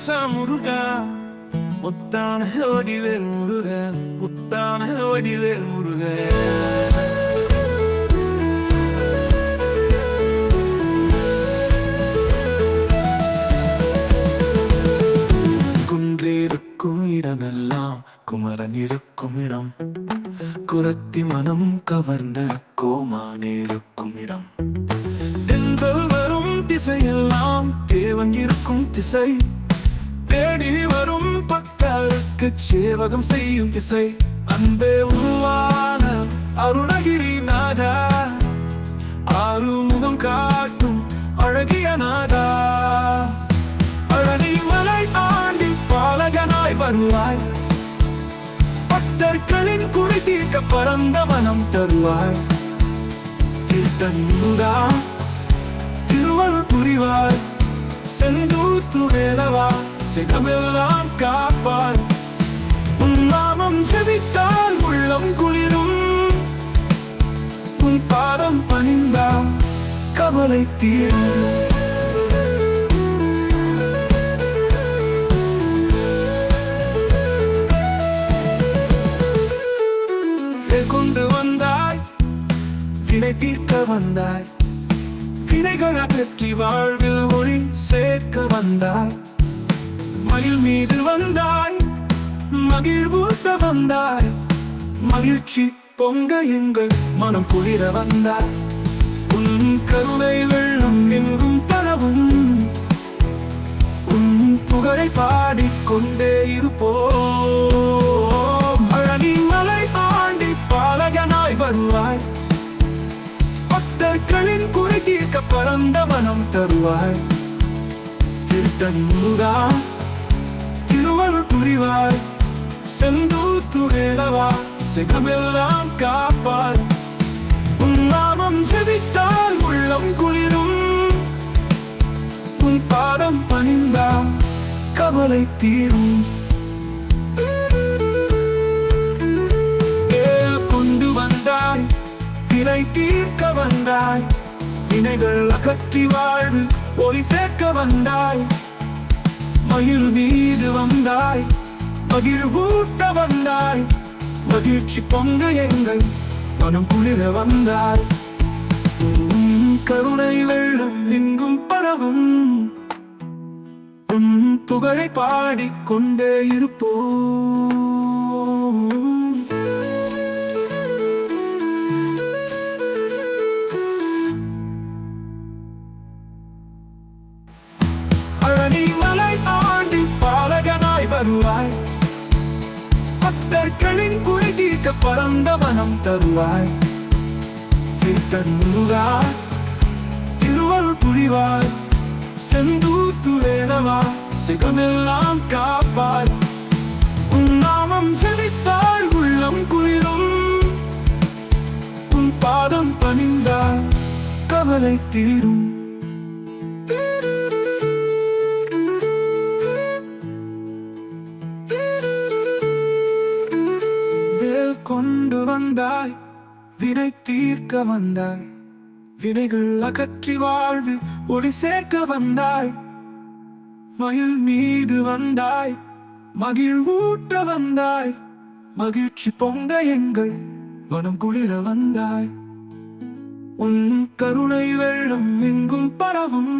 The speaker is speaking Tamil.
முருகா முத்தான வடிவேல் முருக முத்தான வடிவேல் முருக குன்றிருக்கும் இடமெல்லாம் குமரன் இருக்கும் இடம், குரத்தி மனம் கவர்ந்த கோமான் இருக்கும் இடம், தென்றல் வரும் திசையெல்லாம் தேவன் இருக்கும் திசை, தேடி வரும் பக்தருக்கு சேவகம் செய்யும் திசை, அன்பே உருவான அருணகிரி நாதா, ஆறுமுகம் காட்டும் அழகிய நாதா, பழனி மலை ஆண்டி பாலகனாய் வருவாய், பக்தர்களின் குறி தீர்க்க பரந்த மனம் தருவாய், திருத்தணிமுருகா திருவருள் புரிவாய், செந்தூர் துவேலவா சிகமெல்லாம் காப்பாய், உன் நாமம் ஜெபித்தால் உள்ளம் குளிரும், உன் பாதம் பணிந்தால் கவலை தீரும். கொண்டு வந்தாய் வினை தீர்க்க வந்தாய், வினைகள் அகற்றி வாழ்வில் ஒளி சேர்க்க வந்தாய், மயில் மீது வந்தாய் மகிழ்வூட்ட வந்தாய், மகிழ்ச்சி பொங்க எங்கள் மனம் குளிர வந்தாய், உன் கருணை வெள்ளம் எங்கும் பரவும், உன் புகழை பாடிக்கொண்டே இருப்போம், பழனி மலை ஆண்டி பாலகனாய் வருவாய், பக்தர்களின் குறி தீர்க்க பரந்த மனம் தருவாய், திருத்தணிமுருகா திருவருள் புரிவாய், செந்தூர் துவேலவா சிகமெல்லாம் காப்பாய், உன் நாமம் ஜெபித்தால் உள்ளம் குளிரும், உன் பாதம் பணிந்தால் கவலை தீரும். கொண்டு வந்தாய் வினை தீர்க்க வந்தாய், வினைகள் அகற்றி வாழ்வு ஒளி சேர்க்க வந்தாய், மயில் மீது வந்தாய் மகிழ்வூட்ட வந்தாய், மகிழ்ச்சி பொங்க எங்கள் மனம் குளிர வந்தாய், கருணை வெள்ளம் எங்கும் பரவும், உன் புகழை பாடிக்கொண்டே இருப்போம். பழனி மலை ஆண்டி பாலகனாய் வருவாய், பக்தர்களின் குறி தீர்க்க பரந்த மனம் தருவாய், திருத்தணிமுருகா திருவருள் புரிவாய், செந்தூர் துவேலவா சிகமெல்லாம் காப்பாய், உன் நாமம் ஜெபித்தால் உள்ளம் குளிரும், உன் பாதம் பணிந்தால் கவலை தீரும். கொண்டு வந்தாய் வினை தீர்க்க வந்தாய், வினைகள் அகற்றி வாழ்வில் ஒளி சேர்க்க வந்தாய், மயில் மீது வந்தாய் மகிழ்வூட்ட வந்தாய், மகிழ்ச்சி பொங்க எங்கள் மனம் குளிர வந்தாய், உன் கருணை வெள்ளம் எங்கும் பரவும்,